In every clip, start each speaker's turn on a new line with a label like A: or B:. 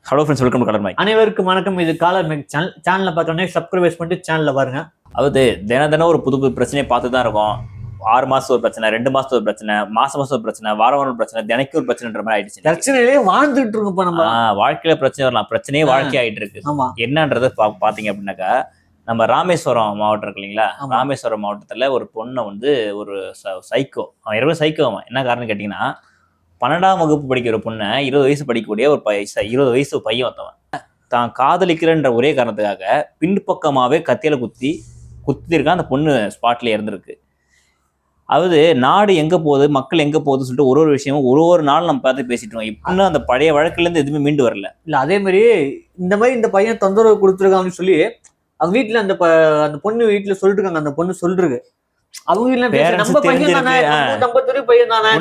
A: Hello friends, welcome to Colour Mic.
B: அனைவருக்கும் வணக்கம். இது காலர் மைக் சேனலை பார்க்கறனே சப்ஸ்கிரைப் பண்ணிட்டு சேனலில் பாருங்க.
A: அதாவது தினம் ஒரு புது பிரச்சனையை பார்த்து தான் இருக்கும். 6 மாசம் ஒரு பிரச்சனை, 2 மாசம் ஒரு பிரச்சனை, மாசம் ஒரு பிரச்சனை, வாரம் ஒரு பிரச்சனை, தினைக்கு ஒரு பிரச்சனைன்ற மாதிரி ஆயிடுச்சு.
B: பிரச்சனையிலேயே வாழ்ந்துட்டு இருக்கோம் நம்ம.
A: வாழ்க்கையில பிரச்சனை வரலாம், பிரச்சனையே வாழ்க்கை ஆயிட்டு இருக்கு. என்னன்றது பாத்தீங்க அப்படின்னாக்கா, நம்ம ராமேஸ்வரம் மாவட்டம் இருக்கு இல்லைங்களா? ராமேஸ்வரம் மாவட்டத்துல ஒரு பொண்ணை வந்து ஒரு சைக்கோ, அவன் இரவு சைக்கோ. அவன் என்ன காரணம் கேட்டீங்கன்னா, 12ஆம் வகுப்பு படிக்கிற பொண்ணை 20 வயசு படிக்கக்கூடிய ஒரு 20 வயசு பையன் ஒருத்தவன் தான் காதலிக்கிறன்ற ஒரே காரணத்துக்காக பின்பக்கமாவே கத்தியில குத்திருக்கான். அந்த பொண்ணு ஸ்பாட்ல இறந்துருக்கு. அதாவது நாடு எங்க போகுது, மக்கள் எங்க போகுதுன்னு சொல்லிட்டு ஒரு விஷயமும் ஒரு நாள் நம்ம பார்த்து பேசிட்டு இருக்கோம். இப்ப அந்த பழைய வழக்குல இருந்து எதுவுமே மீண்டு வரல.
B: இல்ல அதே மாதிரி இந்த பையன் தொந்தரவு கொடுத்துருக்கான்னு சொல்லி அவங்க வீட்டுல அந்த பொண்ணு வீட்டுல சொல்லிட்டு இருக்காங்க. அந்த பொண்ணு சொல்றது அவங்க வீட்டுல நம்ம பையன் தானே, பையன் தானே,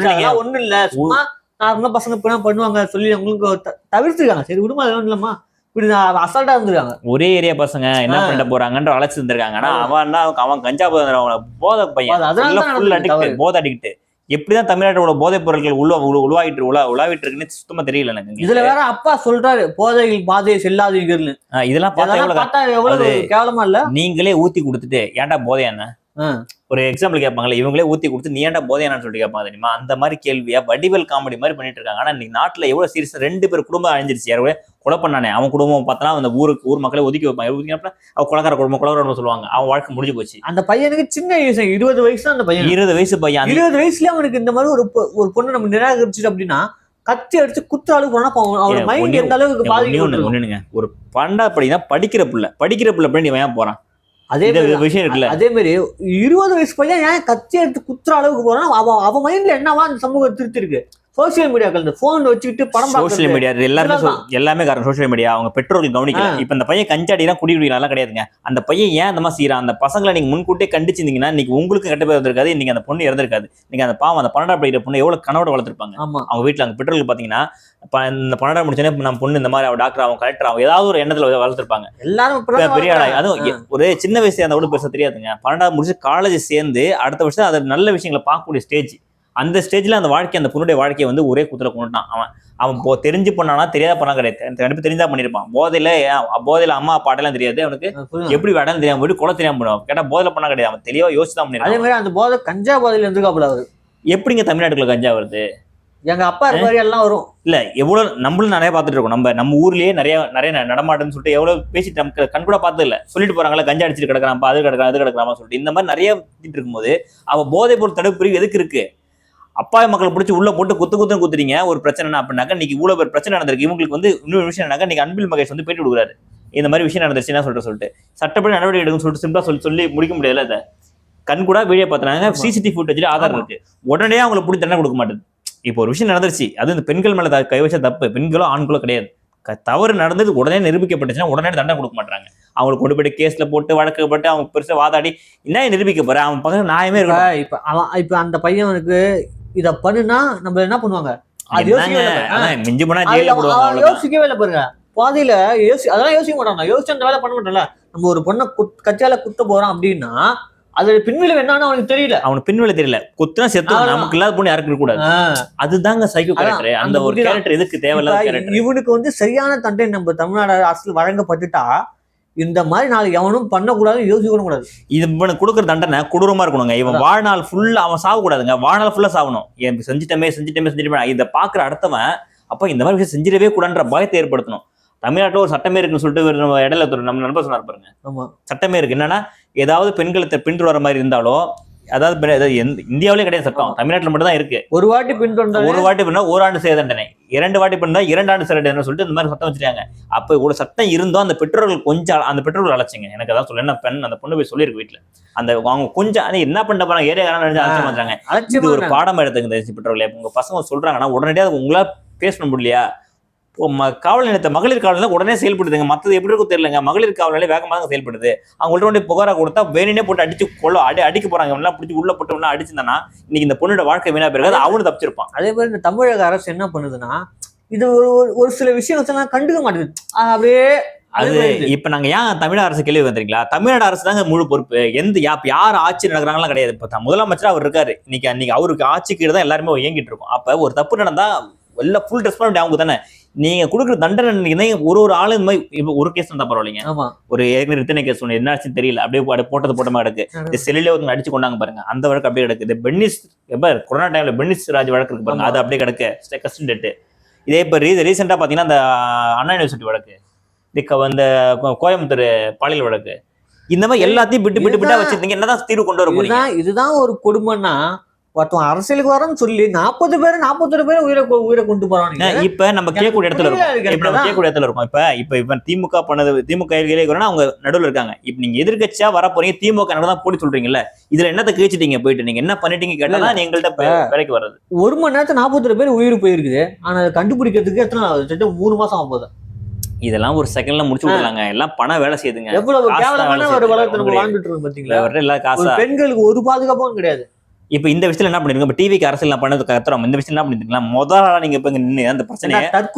B: ஒண்ணு இல்ல, சும்மா நார்மலா பசங்க பண்ணுவாங்க சொல்லி அவங்களுக்கு தவிர்த்துருக்காங்க. சரி விடுமா, அது இல்லம்மா இப்படி அசால்ட்டா இருந்திருக்காங்க.
A: ஒரே ஏரியா பசங்க என்ன பண்ண போறாங்கன்ற அழைச்சு இருந்திருக்காங்க. ஆனா அவன் கஞ்சா போதை பையன், போதை அடிக்கிட்டு எப்படிதான் தமிழ்நாட்டோட போதைப் பொருட்கள் உலாவிட்டு இருக்குன்னு சுத்தமா தெரியல எனக்கு.
B: இதுல வேற அப்பா சொல்றாரு போதையில் பாதையை செல்லாதீங்கன்னு.
A: இதெல்லாம்
B: பார்த்தா எவ்வளவு கேவலமா இல்ல?
A: நீங்களே ஊத்தி கொடுத்துட்டு ஏன்டா போதையான ஒரு எக்ஸாம்பிள் கேட்பாங்களே, இவங்களே ஊத்தி கொடுத்து நீ ஏன்டா போதையானு சொல்லிட்டு கேட்பாங்க தெரியுமா? அந்த மாதிரி கேள்வியா வடிவல் காமெடி மாதிரி பண்ணிட்டு இருக்காங்க. ஆனா இன்னைக்கு நாட்டுல எவ்வளவு சீரியஸ், 2 பேர் குடும்பம் அழிஞ்சிருச்சு. யாரும் கொலை பண்ணானே அவன் குடும்பம் பார்த்தா அந்த ஊர் மக்களை ஒதுக்கி வைப்பாங்க. ஒதுக்கினப்ப அவன் கொலைக்கார குடும்பம் சொல்லுவாங்க. அவன் வாழ்க்கை முடிஞ்சு போச்சு.
B: அந்த பையனுக்கு சின்ன வயசு, 20 வயசு தான். அந்த பையன் 20 வயசு
A: பையன்.
B: 20 வயசுல அவனுக்கு இந்த மாதிரி ஒரு பொண்ணு நம்ம நிராகரிச்சுட்டு அப்படின்னா கத்தி அடிச்சு குத்து அளவுக்கு போனா அவனோட மைண்ட் எந்த அளவுக்கு
A: பாதிக்க. ஒரு 12ஆம் படிக்கிற பிள்ளை பண்ணி ஏன் போறான்?
B: அதே விஷயம் இருக்குல்ல. அதே மாதிரி 20 வயசு பையன் ஏன் கத்தி எடுத்து குத்துற அளவுக்கு போறான்? அவன் மைண்ட்ல என்னவா அந்த சமூகம் திருத்தி இருக்கு? சோசியல் மீடியாக்கள், இந்த போன் வச்சுக்கிட்டு படம்,
A: சோசியல் மீடியா எல்லாமே காரணம் சோசியல் மீடியா. அவங்க பெற்றோர்கள் கவனிக்கல. இப்ப இந்த பையன் கஞ்சாடிலாம் குடிக்கலாம் கிடையாதுங்க. அந்த பையன் ஏன் அந்த மாதிரி செய்யறான்? அந்த பசங்களை நீங்க முன்கூட்டியே கண்டிச்சிருந்தீங்கன்னா இன்னைக்கு உங்களுக்கு கெட்ட பேர் வந்திருக்காது, இன்னைக்கு அந்த பொண்ணு இறந்திருக்காது. நீங்க அந்த பாவம், அந்த 12ஆம் படிக்கிற பொண்ணு எவ்வளவு கனவோட வளர்த்துருப்பாங்க அவங்க வீட்டுல. அங்க பெற்றோர்கள் பாத்தீங்கன்னா இந்த 12ஆம் முடிச்சோன்னே நம்ம பொண்ணு இந்த மாதிரி அவன் டாக்டர், அவன் கலெக்டர், அவன் ஏதாவது ஒரு எண்ணத்துல வளர்த்துருப்பாங்க.
B: எல்லாரும்
A: பெரிய ஆளா, அதுவும் ஒரு சின்ன வயசு அந்த கூட பெருசா தெரியாதுங்க. 12ஆம் முடிச்சு காலேஜ் சேர்ந்து அடுத்த வருஷம் அது நல்ல விஷயங்களை பார்க்கக்கூடிய ஸ்டேஜ். அந்த ஸ்டேஜ்ல அந்த வாழ்க்கை, அந்த பொண்ணுடைய வாழ்க்கையை வந்து ஒரே குத்துல கொண்டுட்டான். அவன் தெரிஞ்சு பண்ணானா தெரியாத பண்ணா கிடையாது. கண்டிப்பா தெரிஞ்சா பண்ணிருப்பான். போதையில அம்மா அப்பாட்டெல்லாம் தெரியாது அவனுக்கு. எப்படி வேடாலும் தெரியாம போயிட்டு கொலை தெரியாம பண்ணுவான். கேட்டா போதையில பண்ணா கிடையாது, அவன் தெளிவா யோசிச்சுதான் பண்ணிருக்கான்.
B: அதே மாதிரி அந்த போதை கஞ்சா போதையில இருந்துக்காப்புல அவரு.
A: எப்படிங்க தமிழ்நாட்டுக்குள்ள கஞ்சா வருது?
B: எங்க அப்பா மாதிரி எல்லாம் வரும்
A: இல்ல. எவ்வளவு நம்மளும் நிறைய பார்த்துட்டு இருக்கோம். நம்ம ஊர்லயே நிறைய நடமாட்டம்னு சொல்லிட்டு எவ்வளவு பேசிட்டு நமக்கு கண் கூட பார்த்தது இல்ல. சொல்லிட்டு போறாங்களா கஞ்சா அடிச்சுட்டு கிடக்குறான், அது கிடக்குறாமா சொல்லிட்டு இந்த மாதிரி நிறைய இருக்கும்போது அவ போதை பொருள் தடுப்பு பிரிவு எதுக்கு இருக்கு? அப்பாவி மக்களை பிடிச்சி உள்ள போட்டு குத்துறீங்க. ஒரு பிரச்சனை அப்படின்னாக்கா இன்னைக்கு இவ்வளவு பேர் பிரச்சனை நடந்திருக்கு. இவங்களுக்கு வந்து இன்னொரு விஷயம் என்னக்கா, இன்னைக்கு அன்பில் மகேஷ் வந்து பேட்டி கொடுக்குறாரு. இந்த மாதிரி விஷயம் நடந்துருச்சு என்ன சொல்லிட்டு சட்டப்படி நடவடிக்கை எடுக்கும் சொல்லிட்டு சிம்பிளா சொல்லி முடிக்க முடியாதுல்ல. அதை கண் கூட வீடியோ பார்த்தாங்க, சிசிடிவி ஃபுட்டேஜ்ல ஆதாரம் இருக்கு. உடனே அவங்களை பிடிச்சி தண்டனை கொடுக்க மாட்டேது. இப்போ ஒரு விஷயம் நடந்துருச்சு, அது இந்த பெண்கள் மேல கை வச்ச தப்பு. பெண்களோ ஆண்களோ கிடையாது. தவறு நடந்தது உடனே நிரூபிக்கப்பட்டுச்சுன்னா உடனே தண்டனை கொடுக்க மாட்டாங்க. அவங்களுக்கு கொண்டு போயிட்டு கேஸ்ல போட்டு வழக்கு போட்டு அவங்க பெருசா வாதாடி என்ன நிரூபிக்க போற? அவன் பக்கம் நியாயமே இருக்கு.
B: இப்ப அந்த பையனுக்கு இத பண்ணுனா நம்ம என்ன பண்ணுவாங்க? யோசிக்கவே இல்லை பாருங்க. பாதையில அதெல்லாம் யோசிக்க மாட்டாங்க. யோசிச்சு அந்த வேலை பண்ண மாட்டோம்ல. நம்ம ஒரு பொண்ணை கச்சால குத்த போறோம் அப்படின்னா அதோட பின்விளைவு என்னன்னு அவனுக்கு தெரியல.
A: அவனுக்கு பின்விளைவு தெரியல. குத்துனா செத்து நமக்கு இல்லாத பொண்ணு யாருக்கு இருக்க கூடாது. அதுதாங்க சைக்கோ கேரக்டர். அந்த ஒரு கேரக்டர் எதுக்கு தேவையில்லாத கேரக்டர்.
B: இவனுக்கு வந்து சரியான தண்டனை நம்ம தமிழ்நாடு அரசு வழங்கப்பட்டுட்டா இந்த மாதிரி நாளைக்கு எவனும் பண்ணக்கூடாது, யோசிக்க கூடாது.
A: இது இவனுக்கு கொடுக்குற தண்டனை கொடூரமா இருக்கணுங்க. இவன் வாழ்நாள் ஃபுல்லா அவன் சாகக்கூடாதுங்க. வாழ்நாள் ஃபுல்லா சாகணும். செஞ்சுட்டமே இதை பாக்குற அடுத்தவன் அப்ப இந்த மாதிரி விஷயம் செஞ்சிடவே கூடாதுன்ற பயத்தை ஏற்படுத்தணும். தமிழ்நாட்டில் ஒரு சட்டமே இருக்குன்னு சொல்லிட்டு இடையில நம்ம நண்பர் சொன்னார் பாருங்க. சட்டமே இருக்கு. என்னன்னா ஏதாவது பெண்களை பின்தொடர மாதிரி இருந்தாலோ, அதாவது இந்தியாவிலே கிடையாது சட்டம், தமிழ்நாட்டில் மட்டும் தான் இருக்கு.
B: ஒரு வாட்டி பின்தொடர்,
A: ஒரு வாட்டி பண்ணா 1 ஆண்டு சிறை தண்டனை, 2 வாட்டி பண்ணா 2 ஆண்டு சிறை தண்டனை சொல்லிட்டு இந்த மாதிரி சட்டம் வச்சிருக்காங்க. அப்ப ஒரு சட்டம் இருந்தோம். அந்த பெற்றோர்கள் அழைச்சிங்க. எனக்கு அதான் சொல்ல, அந்த பொண்ணு போய் சொல்லியிருக்கு வீட்டுல. அவங்க கொஞ்சம் என்ன பண்ண போறாங்க, ஏரியாக்காரன் அழைச்சி வந்தாங்க. இது ஒரு பாடம் எடுத்துங்க பெற்றோர்களே. உங்க பசங்க சொல்றாங்கன்னா உடனடியாக உங்களா பேசணும் இல்லையா? காவல் நிலையத்தை மகளிர் காவல் நிலையம் உடனே செயல்படுதுங்க. மற்றது எப்படி இருக்கும் தெரியலங்க. மகளிர் காவல் நிலையம் வேகமாக செயல்படுது. அவங்கள்ட்ட கொண்டு புகாரா கொடுத்தா வேணுனே போட்டு அடிச்சு அடிக்க போறாங்க. எல்லாம் பிடிச்சி உள்ள போட்டு அடிச்சிருந்தானா இன்னைக்கு இந்த பொண்ணோட வாழ்க்கை வீணா பிறகு அவனு தப்பிச்சிருப்பான்.
B: அதே மாதிரி இந்த தமிழக அரசு என்ன பண்ணுதுன்னா, இது ஒரு சில விஷயம் கண்டுக்க மாட்டேங்குது. அப்படியே
A: அது இப்ப நாங்க ஏன் தமிழக அரசு கேள்வி வந்தீங்களா? தமிழ்நாடு அரசு தாங்க முழு பொறுப்பு. யார் ஆட்சி நடக்கிறாங்கலாம் கிடையாது. இப்ப முதலமைச்சர் அவர் இருக்காரு. இன்னைக்கு அவருக்கு ஆட்சி கீழே தான் எல்லாருமே இயங்கிட்டு இருக்கும். அப்ப ஒரு தப்பு நடந்தா எல்லாம் ஃபுல் ரெஸ்பான்சிபிலிட்டி அவங்க தானே. நீங்க கொடுக்குற தண்டனை ஒரு ஆளு இந்த மாதிரி இப்ப ஒரு கேஸ் தான் பரவாயில்லைங்க.
B: ஆமா
A: ஒரு ஏற்கனவே ரித்தனை கேஸ் ஒன்று என்ன ஆச்சுன்னு தெரியல, அப்படியே போட்டது போட்டமா கிடக்கு. இந்த செல்லிலே ஒருத்தங்க அடிச்சு கொண்டாங்க பாருங்க, அந்த வழக்கு அப்படியே கிடக்கு. இந்த பென்னிஸ் கொரோனா டைம்ல பென்னிஸ் ராஜ் வழக்கு இருக்கு பாருங்க, அது அப்படியே கிடக்கு கஸ்டன் டெட்டு. இதே இப்ப ரீசெண்டா பாத்தீங்கன்னா அந்த அண்ணா யூனிவர்சிட்டி வழக்கு, இந்த கோயம்புத்தூர் பாலியல் வழக்கு, இந்த மாதிரி எல்லாத்தையும் விட்டு வச்சிருந்தீங்க. என்னதான் தீர்வு கொண்டு வர போறீங்க?
B: இதுதான் ஒரு கொடுமைன்னா, ஒருத்தன் அரசியலுக்கு வரன்னு சொல்லி 41 பேர் உயிரை கொண்டு போறாங்க.
A: இப்ப நம்ம கேட்கக்கூடிய இடத்துல இருக்கோம். இப்ப திமுக பண்ணது, திமுக அவங்க நடுவில் இருக்காங்க. இப்ப நீங்க எதிர்கட்சியா வர போறீங்க, திமுக தான் போட்டி சொல்றீங்கல்ல, இதுல என்னத்தை கேச்சிட்டீங்க போயிட்டு, நீங்க என்ன பண்ணிட்டீங்க கேட்டா எங்கள்கிட்ட வேலைக்கு வர்றது.
B: 1 மணி நேரத்துல 41 பேர் உயிர் போயிருக்குது. ஆனா அதை கண்டுபிடிக்கிறதுக்கு எத்தனை 3 மாசம் ஆகும் போது.
A: இதெல்லாம் ஒரு செகண்ட்ல முடிச்சு விடலாங்க. எல்லாம் பணம் வேலை செய்யுதுங்க.
B: எவ்வளவு கேவலமான ஒரு வளர்த்து வாழ்ந்துட்டு இருக்கு பாத்தீங்களா? பெண்களுக்கு ஒரு பாதுகாப்பும் கிடையாது.
A: இப்ப இந்த விஷயத்துல என்ன பண்ணிருக்கோம்? இப்ப டிவிக்கு அரசியல் பண்ணது கத்துறோம். இந்த விஷயம் என்ன பண்ணிருக்கீங்களா? முதல்ல நீங்க இப்ப நின்று அந்த பிரச்சனையை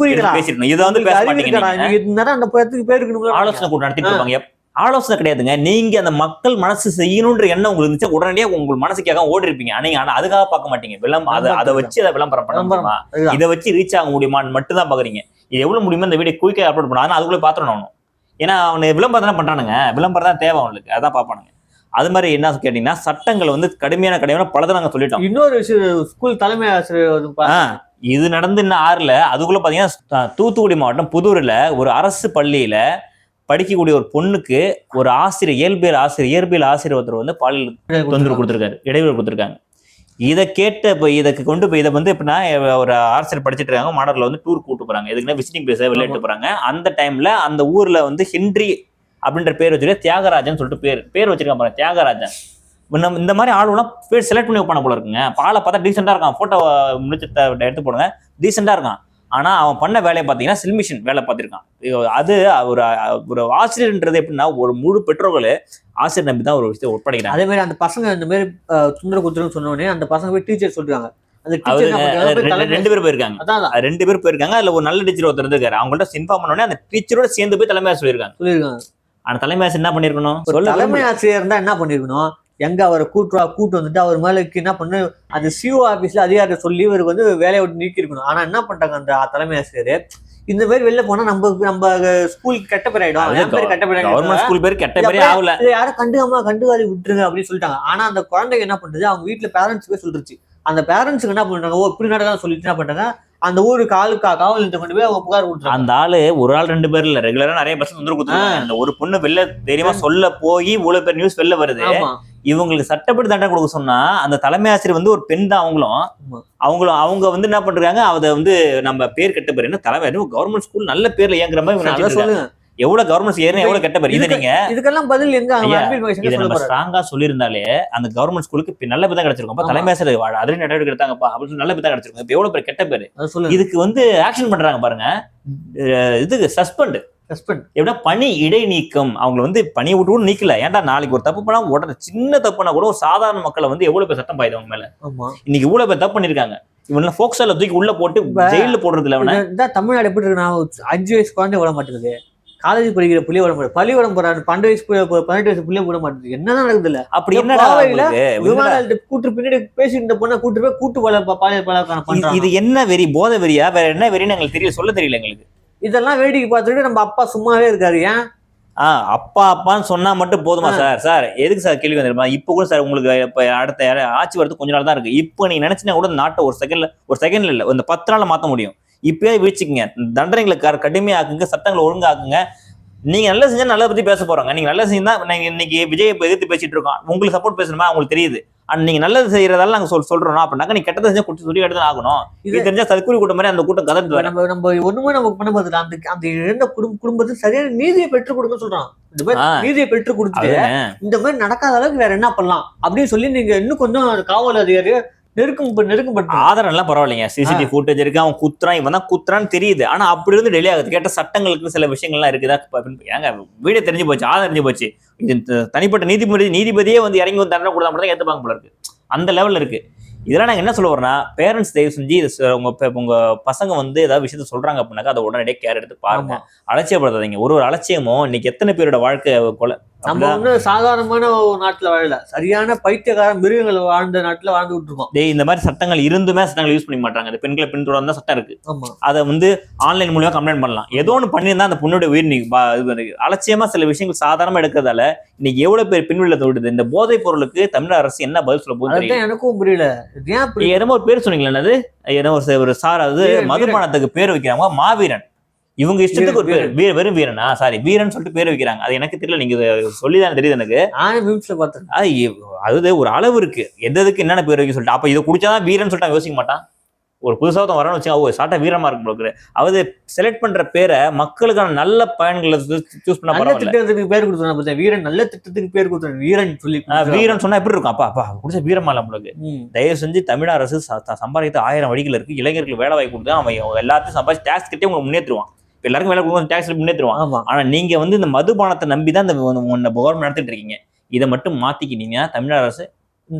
A: பேசிருக்கணும். இதை வந்து பேச மாட்டீங்க. ஆலோசனை கூட்டம் நடத்திட்டு இருப்பாங்க. ஆலோசனை கிடையாதுங்க. நீங்க அந்த மக்கள் மனசு செய்யணும்ன்ற எண்ணம் உங்களுக்கு இருந்துச்சு, உடனடியா உங்க மனசுக்காக ஓடி இருப்பீங்க. ஆனா அதுக்காக பார்க்க மாட்டீங்க. அதை வச்சு அதை விளம்பரம் பண்ண முடியுமா, இதை வச்சு ரீச் ஆக முடியுமான்னு மட்டும் தான் பாக்குறீங்க. இது எவ்வளவு முடியுமோ இந்த வீடியோ குயிக்கா அப்லோட் பண்ணா, ஆனா அதுக்குள்ள பாத்துறணும். ஏன்னா அவனு விளம்பரம் தானே பண்றானுங்க, விளம்பரம் தான் தேவை அவங்களுக்கு, அதான் பாப்பானுங்க. அது மாதிரி என்ன கேட்டீங்கன்னா, சட்டங்கள் வந்து கடுமையான பலதை நாங்க சொல்லிட்டோம்.
B: இன்னொரு விஷயம், ஸ்கூல் தலைமை ஆசிரியர்
A: இது நடந்து இன்னும் 6ல, அதுக்குள்ள பாத்தீங்கன்னா தூத்துக்குடி மாவட்டம் புதூர்ல ஒரு அரசு பள்ளியில படிக்கக்கூடிய ஒரு பொண்ணுக்கு ஒரு ஆசிரியர், இயற்பியல் ஆசிரியர் ஒருத்தர் வந்து பாலியல் தொந்தரவு கொடுத்துருக்காரு, இடைவெளி கொடுத்துருக்காங்க. இதை கேட்ட இதுக்கு கொண்டு போய் இதை வந்து எப்படின்னா, ஒரு ஆசிரியர் படிச்சுட்டு இருக்காங்க, மாணவர்களை வந்து டூர் கூட்டு போறாங்க. எதுக்குன்னா விசிட்டிங் பிளேஸை விளையாட்டு போறாங்க. அந்த டைம்ல அந்த ஊர்ல வந்து ஹென்றி அப்படின்ற பேர் வச்சிருக்க, தியாகராஜன் சொல்லிட்டு பேர் வச்சிருக்காங்க பாருங்க, தியாகராஜன். இந்த மாதிரி ஆளுலாம் பேர் செலக்ட் பண்ணி வைப்பான போல இருக்குங்க. பாலை பார்த்தா டீசெண்டா இருக்கான், போட்டோ முடிச்சு எடுத்து போடுங்க, டீசெண்டா இருக்கான். ஆனா அவன் பண்ண வேலையை பார்த்தீங்கன்னா சில்மிஷன் வேலை பார்த்திருக்கான். அது ஒரு ஆசிரியர்ன்றது எப்படின்னா, ஒரு முழு பெற்றோர்கள் ஆசிரியர் நம்பி தான் ஒரு விஷயத்தை ஒப்படைக்கிறாங்க.
B: அதே மாதிரி அந்த பசங்க இந்த மாதிரி சுந்தர குத்துறன்னு சொன்னோடனே அந்த பசங்க போய் டீச்சர் சொல்றாங்க.
A: 2 பேர் போயிருக்காங்க. 2 பேர் போயிருக்காங்க. அதுல ஒரு நல்ல டீச்சர் ஒருத்தர் இருக்காரு. அவங்கள்ட்ட இன்ஃபார்ம் பண்ணோடனே அந்த டீச்சரோட சேர்ந்து போய் தலைமை சொல்லியிருக்காங்க. ஆனா தலைமை ஆசிரியர் என்ன பண்ணிருக்கணும்?
B: தலைமை ஆசிரியர் இருந்தா என்ன பண்ணிருக்கணும்? எங்க அவரை கூட்டு வந்துட்டு அவர் மேல என்ன பண்ணு, அந்த சிஓ ஆபீஸ்ல அதிகாரியை சொல்லி இவருக்கு வந்து வேலையை விட்டு நீக்கி இருக்கணும். ஆனா என்ன பண்றாங்க அந்த தலைமை ஆசிரியர், இந்த மாதிரி வெளில போனா நம்ம ஸ்கூலுக்கு கெட்ட பேர் ஆயிடும்,
A: கவர்மெண்ட் ஸ்கூல் பேர் கெட்ட பேரே ஆகல,
B: யாரும் கண்டுகாதி விட்டுருங்க அப்படின்னு சொல்லிட்டாங்க. ஆனா அந்த குழந்தைங்க என்ன பண்றது, அவங்க வீட்டுல பேரண்ட்ஸ் போய் சொல்லிருச்சு. அந்த பேரண்ட்ஸுக்கு என்ன பண்றாங்க, இப்படி நடக்கலாம் சொல்லிட்டு என்ன பண்றாங்க, அந்த ஊருக்கு காவல் நிலையத்தை கொண்டு போய் அவங்க புகார் கொடுத்தாங்க.
A: அந்த ஆளு ஒரு ஆள் 2 பேர் இல்ல, ரெகுலரா நிறைய பர்சன் வந்து கொடுத்தாங்க. அந்த ஒரு பொண்ணு வெளில தைரியமா சொல்ல போய் இவ்வளவு பேர் நியூஸ் வெளில வருது. இவங்களுக்கு சட்டப்படி தண்டனை கொடுக்க சொன்னா அந்த தலைமை ஆசிரியர் வந்து ஒரு பெண் தான். அவங்க வந்து என்ன பண்றாங்க, அதை வந்து நம்ம பேர் கெட்ட பேர், என்ன தலைமை கவர்மெண்ட் ஸ்கூல் நல்ல பேர்ல இயங்குற மாதிரி சொல்லுங்க. எவ்வளவு கவர்மெண்ட் எவ்வளவு கெட்ட பேர். இது நீங்க
B: இதுக்கெல்லாம் பதில் எங்க
A: நம்ம ஸ்ட்ராங்கா சொல்லியிருந்தாலே அந்த கவர்மெண்ட் ஸ்கூலுக்கு நல்ல பேர் தான் கிடைச்சிருக்கும். தலைமை ஆசிரியர் அதிலும் நடவடிக்கை எடுத்தாங்கப்பா அப்படின்னு நல்ல பேர் தான் கிடைச்சிருக்கும். இப்ப எவ்வளவு பேர் கெட்ட பேரு. இதுக்கு வந்து ஆக்ஷன் பண்றாங்க பாருங்க. இதுக்கு சஸ்பெண்ட் எப்படின்னா பணி இடைநீக்கம். அவங்க வந்து பணியை விட்டு நீக்கல. ஏன்டா நாளைக்கு ஒரு தப்பு பண்ணா உடனே சின்ன தப்புனா கூட ஒரு சாதாரண மக்களை வந்து எவ்வளவு பேர் சட்டம் பாயுது அவங்க மேல. இன்னைக்கு இவ்வளவு பேர் தப்பு பண்ணிருக்காங்க. இவன் போக்சோல தூக்கி உள்ள போட்டு ஜெயில போடுறது இல்ல.
B: தமிழ்நாடு எப்படி இருக்கு, 5 வயசு குழந்தை விட மாட்டேங்குது, காலேஜ் படிக்கிற புள்ளிய விட மாட்டேன், பள்ளிக்கூடம் போறாரு 12 வயசு 18 வயசு புள்ளிய விட மாட்டேங்குது. என்னதான் நடக்குது இல்ல? அப்படி என்ன கூட்டு பின்னாடி பேசி இந்த பொண்ணை கூட்டு
A: இது என்ன வெறி, போதை வெறியா, வேற என்ன வெறின்னு எங்களுக்கு தெரியல, சொல்ல தெரியல எங்களுக்கு.
B: இதெல்லாம் வேடிக்கை பார்த்துட்டு நம்ம அப்பா சும்மாவே இருக்காரு. ஏன்
A: அப்பான்னு சொன்னா மட்டும் போதுமா சார்? எதுக்கு சார் கேள்வி வந்துருமா? இப்ப கூட சார் உங்களுக்கு இப்ப அடுத்த ஆட்சி வரது கொஞ்ச நாள் தான் இருக்கு. இப்ப நீங்க நினைச்சுன்னா கூட நாட்டை ஒரு செகண்ட்ல இல்ல, இந்த 10 நாள்ல மாத்த முடியும். இப்பயே வீழ்ச்சிக்குங்க, தண்டனைகளை கடுமையாக்குங்க, சட்டங்களை ஒழுங்காக்குங்க. நீங்க நல்லா செஞ்சா நல்ல பத்தி பேச போறாங்க. நீங்க நல்லா செஞ்சா நீங்க இன்னைக்கு விஜய் எதிர்த்து பேசிட்டு இருக்கோம், உங்களுக்கு சப்போர்ட் பேசணுமா அவங்களுக்கு தெரியுது. நீங்க நல்லது செய்யறதால நாங்க சொல்றோம் அப்படின்னாக்க நீங்க கெட்டதை செஞ்சா சொல்லி எடுத்து ஆகணும். இது தெரிஞ்சா சர்க்குரி கூட்டம் மாதிரி அந்த கூட்டம் கதந்து
B: நம்ம ஒண்ணுமே நமக்கு பண்ண போதில்லை. அந்த இழந்த குடும்பத்துக்கு சரியான நீதியை பெற்றுக் கொடுக்க சொல்றான். இந்த மாதிரி நீதியை பெற்றுக் கொடுத்துட்டு இந்த மாதிரி நடக்காத அளவுக்கு வேற என்ன பண்ணலாம் அப்படின்னு சொல்லி நீங்க இன்னும் கொஞ்சம் காவல் அதிகாரி நெருக்கப்பட்டு
A: ஆதாரம் எல்லாம் பரவாயில்லைங்க. சிசிடிவி ஃபுட்டேஜ் இருக்கு, அவன் குத்துறான், இவன் தான் குத்துறான்னு தெரியுது. ஆனா அப்படி இருந்து டெலி ஆகுது. கேட்ட சட்டங்களுக்கு சில விஷயங்கள்லாம் இருக்குதா, ஏங்க வீடியோ தெரிஞ்சு போச்சு, ஆதாரம் தெரிஞ்சு போச்சு. இது தனிப்பட்ட நீதிபதியே வந்து இறங்கி வந்து தண்டனை கொடுத்தா மட்டும் தான் ஏற்றுப்பாங்க போல இருக்கு. அந்த லெவல்ல இருக்கு. இதெல்லாம் நாங்கள் என்ன சொல்ல வரோம்னா, பேரண்ட்ஸ் தயவு செஞ்சு உங்க பசங்க வந்து ஏதாவது விஷயத்த சொல்றாங்க அப்படின்னாக்கா அதை உடனடியே கேர் எடுத்து பாருங்க, அலட்சியப்படுத்தாதீங்க. ஒரு அலட்சியமும் இன்னைக்கு எத்தனை பேரோட வாழ்க்கை
B: நம்ம வந்து சாதாரணமான ஒரு நாட்டுல வாழல, சரியான பைத்தியக்கார மிருகங்கள் வாழ்ந்த நாட்டுல வாழ்ந்துகிட்டு இருக்கோம்.
A: இந்த மாதிரி சட்டங்கள் இருந்துமே சட்டங்கள் யூஸ் பண்ணி மாட்டாங்க. இந்த பெண்களை பின்தொடர்ந்து தான் சட்டம் இருக்கு.
B: ஆமா,
A: அதை வந்து ஆன்லைன் மூலியமா கம்ப்ளைண்ட் பண்ணலாம். ஏதோ ஒன்று பண்ணியிருந்தா அந்த பொண்ணுடைய உயிர் நீ அலட்சியமா சில விஷயங்கள் சாதாரணமா எடுக்கிறதால இன்னைக்கு எவ்வளவு பேர் பின்வில தோடுது. இந்த போதைப் பொருளுக்கு தமிழக அரசு என்ன பதில் சொல்ல போகுது
B: எனக்கும் புரியல.
A: என்னமோ ஒரு பேர் சொன்னீங்களா? அது ஏதோ ஒரு சார், அது மதுபானத்துக்கு பேர் வைக்கிறாங்க மாவீரன். இவங்க இஷ்டத்துக்கு ஒரு பேர் வெறும் வீரனா சாரி வீரன் சொல்லிட்டு பேர் வைக்கிறாங்க. அது எனக்கு தெரியல, நீங்க சொல்லிதான் தெரியுது எனக்கு. அது ஒரு அளவு இருக்கு, எதுக்கு என்னென்ன பேர் வைக்க சொல்லிட்டு. அப்ப இதை குடிச்சாதான் வீரன் சொல்லிட்டு யோசிக்க மாட்டான். ஒரு புதுசாக வரணும்னு வச்சு சாட்டா வீரமா இருக்கும் போல. அதாவது செலக்ட் பண்ற பேரை மக்களுக்கான நல்ல பயன்களை சூஸ் பண்ண
B: திட்டத்துக்கு பேர் கொடுத்தாங்க. வீரன் நல்ல திட்டத்துக்கு பேர் கொடுத்தாங்க. வீரன் சொல்லி
A: வீரன் சொன்னா எப்படி இருக்கும்? அப்பா குடிச்சா வீரமா இல்ல உங்களுக்கு. தயவு செஞ்சு தமிழக அரசு சம்பாதித்த 1000 வழிகள் இருக்கு. இளைஞர்களுக்கு வேலை வாய்ப்பு கொடுத்து அவன் எல்லாத்தையும் சம்பாதிச்சு டேக்ஸ் கட்டி உங்களுக்கு முன்னேற்றுவான். எல்லாருக்கும் வேலை கொடுக்கும், டேக்ஸ் முன்னேற்றுவான். ஆனா நீங்க வந்து இந்த மதுபானத்தை நம்பிதான் இந்த கவர்மெண்ட் நடத்திட்டு இருக்கீங்க. இதை மட்டும் மாத்திக்கிட்டீங்க தமிழக அரசு.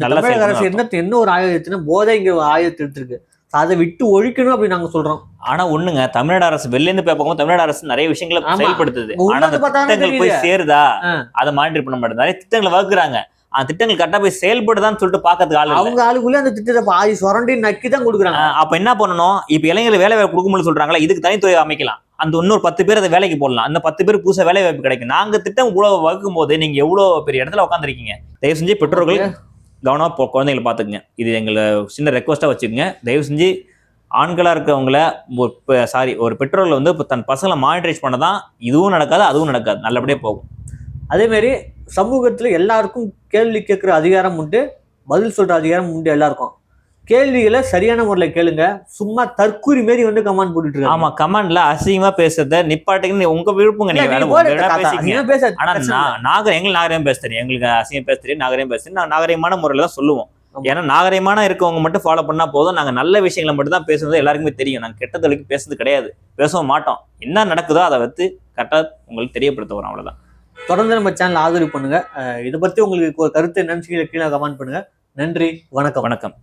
B: தமிழக அரசு என்ன ஒரு ஆயுதத்தினா போதைங்கிற ஆயுதத்தை எடுத்திருக்கு. அதை விட்டு ஒழிக்கணும் அப்படின்னு நாங்க சொல்றோம்.
A: ஆனா ஒண்ணுங்க, தமிழ்நாடு அரசு வெளில இருந்து பார்க்கும்போது தமிழ்நாடு அரசு நிறைய விஷயங்களை செயல்படுத்துது. ஆனா அந்த திட்டங்கள் போய் சேருதா அதை மானிட்டர் பண்ண மாட்டேன். நிறைய திட்டங்களை வகுக்குறாங்க, அந்த திட்டங்கள் கரெக்டா போய் செயல்படுதான்னு சொல்லிட்டு பாக்கிறதுக்கு ஆளு
B: அவங்க ஆளுக்குள்ளே அந்த திட்டத்தை பாதி சுரண்டி நக்கி தான் கொடுக்குறாங்க.
A: அப்ப என்ன பண்ணணும்? இப்ப இளைஞர்கள் வேலை வாய்ப்பு கொடுக்கும்போது சொல்றாங்களா, இதுக்கு தனித்துறை அமைக்கலாம். அந்த இன்னொரு 10 பேர் அதை வேலைக்கு போடலாம். அந்த 10 பேர் புதுசா வேலை வாய்ப்பு கிடைக்கும். நாங்க திட்டம் இவ்வளவு வகுக்கும் போது நீங்க எவ்வளவு பெரிய இடத்துல உட்காந்துருக்கீங்க. தயவு செஞ்சு பெற்றோர்கள் கவனமா குழந்தைகளை பாத்துக்குங்க. இது எங்களை சின்ன ரெக்வஸ்டா வச்சுக்கோங்க. தயவு செஞ்சு ஆண்களா இருக்கவங்கள ஒரு பெற்றோர்கள் வந்து தன் பசங்களை மானிட்டரைஸ் பண்ணதான் இதுவும் நடக்காது அதுவும் நடக்காது, நல்லபடியா போகும்.
B: அதே மாதிரி சமூகத்துல எல்லாருக்கும் கேள்வி கேட்கிற அதிகாரம் உண்டு, பதில் சொல்ற அதிகாரம் உண்டு. எல்லாருக்கும் கேள்விகளை சரியான முறையில் கேளுங்க. சும்மா தற்கூரி மாரி வந்து கமெண்ட் போட்டுட்டு இருக்காங்க.
A: ஆமா, கமெண்ட்ல அசிங்கமா பேசுறத நிப்பாட்டுக்கு உங்க விருப்பங்க. நீங்க நாகரிகம் பேச தெரியும், எங்களுக்கு அசிங்கம் பேச தெரியும், நாகரிகம் பேச தெரியும். நான் நாகரிகமான முறையில தான் சொல்லுவோம். ஏன்னா நாகரிகமான இருக்கவங்க மட்டும் ஃபாலோ பண்ணா போதும். நாங்க நல்ல விஷயங்களை மட்டும் தான் பேசுறது எல்லாருக்குமே தெரியும். நாங்க கெட்ட தொழிலுக்கு பேசுறது கிடையாது, பேசவும் மாட்டோம். என்ன நடக்குதோ அதை வந்து கரெக்டா உங்களுக்கு தெரியப்படுத்த வரோம், அவ்வளவுதான்.
B: தொடர்ந்து நம்ம சேனல் ஆதரவு பண்ணுங்க. இதை பத்தி உங்களுக்கு ஒரு கருத்து என்னன்னு கீழே கமெண்ட் பண்ணுங்க. நன்றி, வணக்கம்.
A: வணக்கம்.